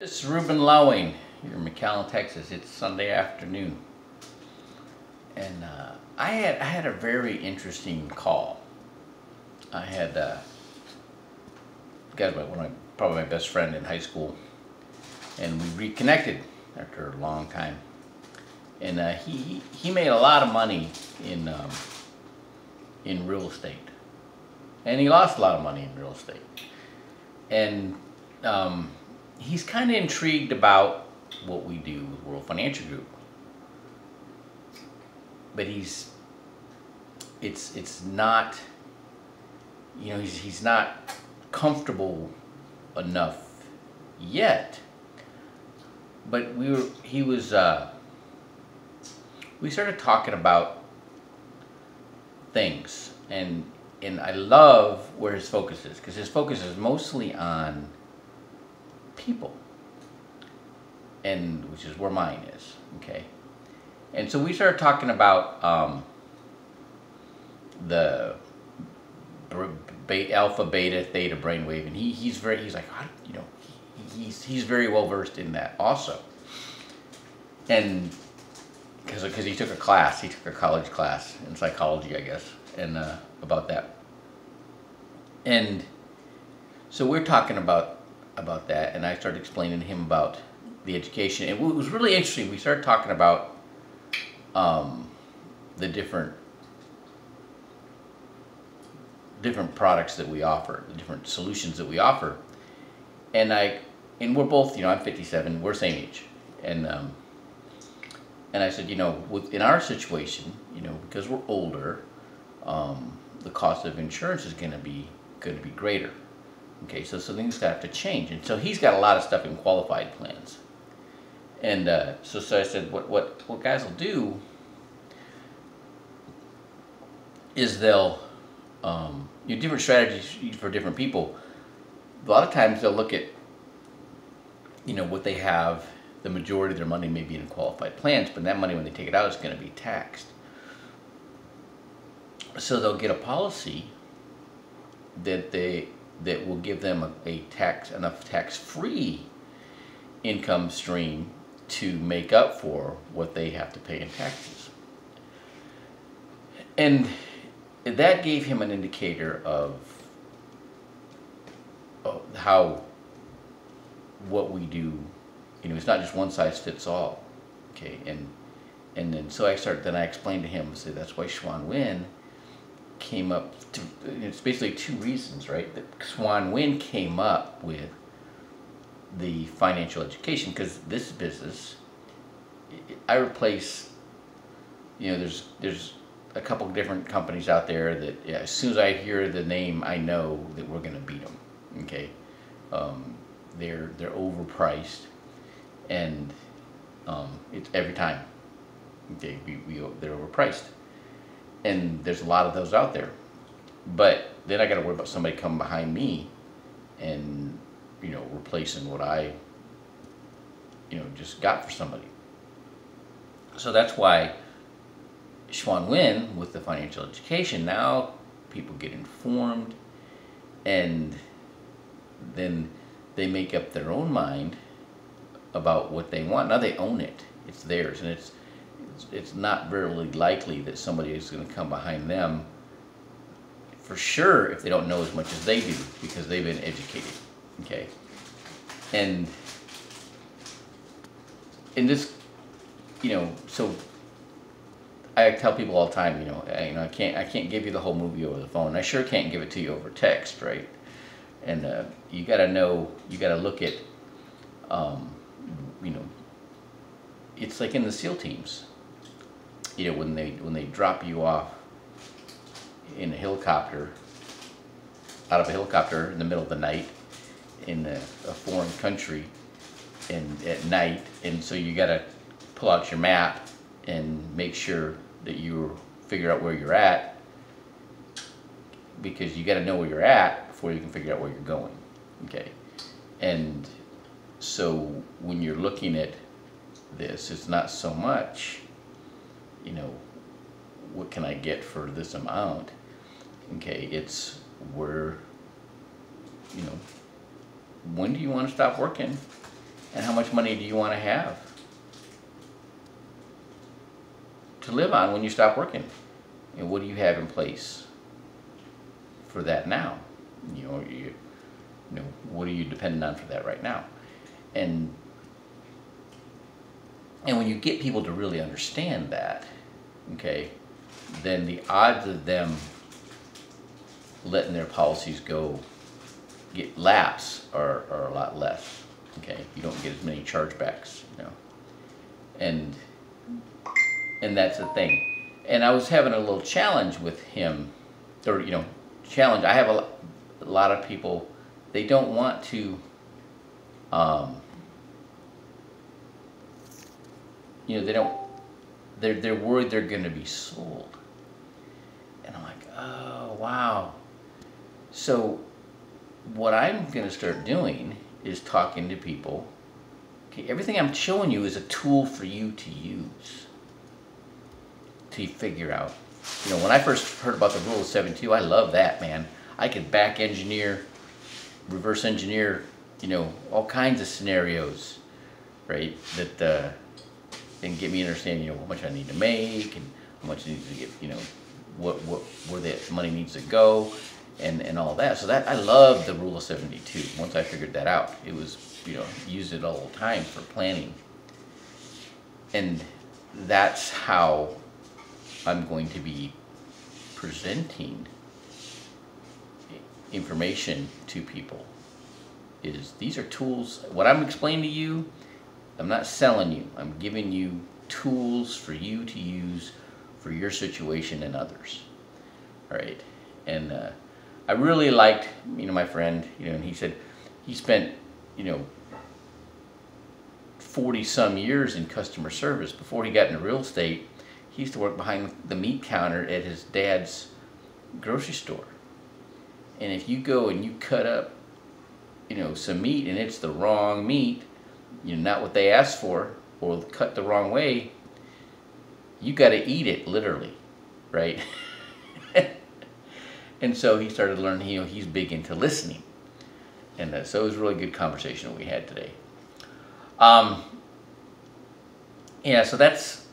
This is Ruben Lowing here in McAllen, Texas. It's Sunday afternoon, and I had a very interesting call. I had guys, probably my best friend in high school, and we reconnected after a long time. And he made a lot of money in real estate, and he lost a lot of money in real estate, and he's kind of intrigued about what we do with World Financial Group, but it's not, he's not comfortable enough yet. But we started talking about things, and I love where his focus is, because his focus is mostly on people, and which is where mine is. Okay, and so we started talking about the alpha, beta, theta brainwave, and he's like, he's very well versed in that also, and because he took a college class in psychology, I guess, and about that, and so we're talking about that, and I started explaining to him about the education. And it was really interesting. We started talking about the different products that we offer, the different solutions that we offer. And we're both, I'm 57, we're same age, and I said, in our situation, because we're older, the cost of insurance is going to be greater. Okay, so things have to change, and so he's got a lot of stuff in qualified plans, and so I said, what guys will do is they'll different strategies for different people. A lot of times they'll look at what they have. The majority of their money may be in qualified plans, but that money, when they take it out, is going to be taxed. So they'll get a policy that will give them enough tax-free income stream to make up for what they have to pay in taxes. And that gave him an indicator of how what we do, it's not just one size fits all. Okay, and then so I explained to him, so that's why Xuan Nguyen came up to, it's basically two reasons, right? That Xuan Nguyen came up with the financial education, because this business, I replace, there's a couple of different companies out there that, as soon as I hear the name, I know that we're going to beat them. Okay, they're overpriced, and it's every time. Okay, they're overpriced. And there's a lot of those out there, but then I got to worry about somebody coming behind me and replacing what I just got for somebody. So that's why Xuan Nguyen, with the financial education, now people get informed, and then they make up their own mind about what they want. Now they own it; it's theirs, and it's not very likely that somebody is going to come behind them, for sure, if they don't know as much as they do, because they've been educated. Okay, and in this, so I tell people all the time, I can't give you the whole movie over the phone. I sure can't give it to you over text, right? And you got to know, you got to look at, it's like in the SEAL teams. When they drop you off in a helicopter, out of a helicopter in the middle of the night in a foreign country, and at night, and so you got to pull out your map and make sure that you figure out where you're at, because you got to know where you're at before you can figure out where you're going. Okay, and so when you're looking at this, it's not so much, what can I get for this amount? Okay, it's where, when do you want to stop working? And how much money do you want to have to live on when you stop working? And what do you have in place for that now? You know, what are you dependent on for that right now? And when you get people to really understand that, okay, then the odds of them letting their policies get lapse are a lot less. Okay, you don't get as many chargebacks, you know, and that's the thing. And I was having a little challenge with him, or challenge. I have a lot of people, they don't want to, they're worried they're going to be sold. And I'm like, oh wow. So what I'm going to start doing is talking to people. Okay, everything I'm showing you is a tool for you to use, to figure out. When I first heard about the rule of 72, I love that, man. I could back engineer, reverse engineer, all kinds of scenarios, right? That and get me understanding, how much I need to make and how much I need to get, where that money needs to go, and all that. So that I love the rule of 72. Once I figured that out, it was, used it all the time for planning, and that's how I'm going to be presenting information to people. These are tools. What I'm explaining to you, I'm not selling you. I'm giving you tools for you to use for your situation and others. All right. And I really liked, my friend, and he said he spent, 40 some years in customer service. Before he got into real estate, he used to work behind the meat counter at his dad's grocery store. And if you go and you cut up, some meat and it's the wrong meat, not what they asked for, or cut the wrong way, you got to eat it literally, right? And so he started learning, he's big into listening. And so it was a really good conversation that we had today. Yeah, so that's,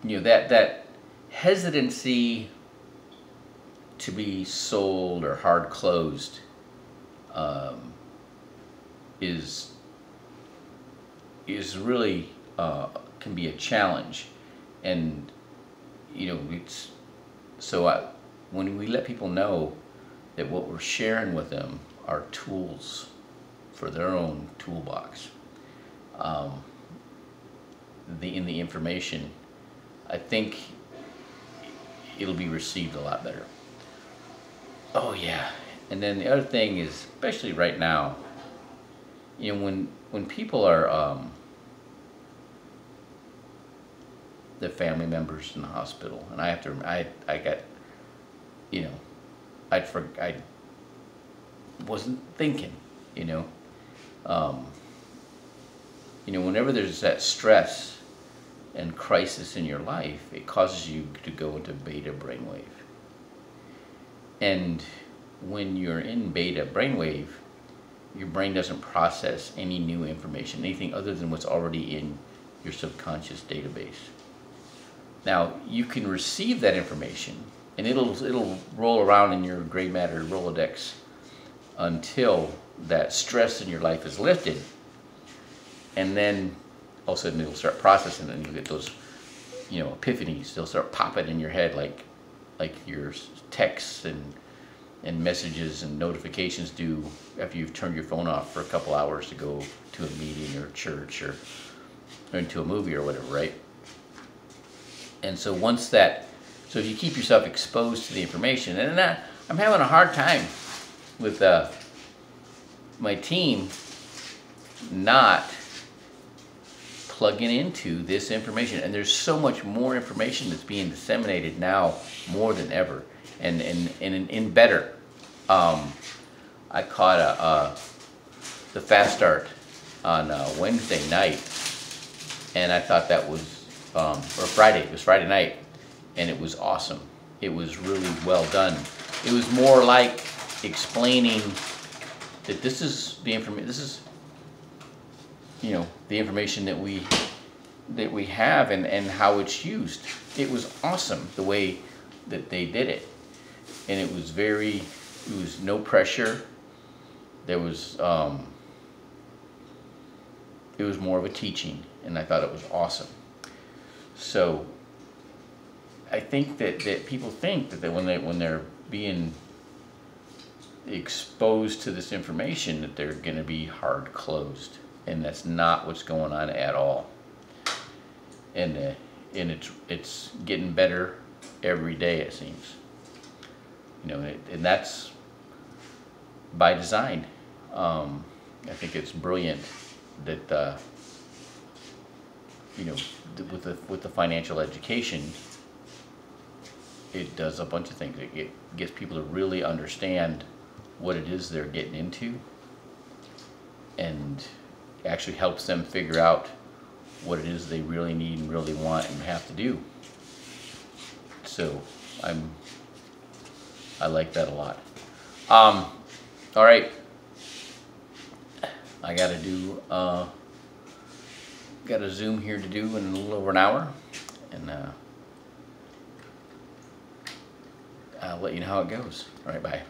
that hesitancy to be sold or hard closed is really can be a challenge. And it's so when we let people know that what we're sharing with them are tools for their own toolbox, in the information, I think it'll be received a lot better. Oh yeah. And then the other thing is, especially right now, when people are the family members in the hospital, and I got, I wasn't thinking, whenever there's that stress and crisis in your life, it causes you to go into beta brainwave. And when you're in beta brainwave, your brain doesn't process any new information, anything other than what's already in your subconscious database. Now, you can receive that information, and it'll roll around in your gray matter Rolodex until that stress in your life is lifted, and then all of a sudden it'll start processing, and you'll get those, epiphanies. They'll start popping in your head like your texts and messages and notifications do after you've turned your phone off for a couple hours to go to a meeting or church or into a movie or whatever, right? And so so if you keep yourself exposed to the information, and I'm having a hard time with my team not plugging into this information. And there's so much more information that's being disseminated now, more than ever, and in better. I caught the Fast Start on Wednesday night, and I thought that was, or Friday, it was Friday night, and it was awesome. It was really well done. It was more like explaining that this is the information, this is you know, the information that we have and how it's used. It was awesome the way that they did it, and it was no pressure. There was it was more of a teaching, and I thought it was awesome. So I think that people think that when they're being exposed to this information, that they're going to be hard closed, and that's not what's going on at all. And it's getting better every day, it seems. You know, and that's by design. I think it's brilliant that you know, with the financial education, it does a bunch of things. It gets people to really understand what it is they're getting into, and actually helps them figure out what it is they really need and really want and have to do. So I like that a lot. All right, I gotta do got a Zoom here to do in a little over an hour, and I'll let you know how it goes. All right, bye.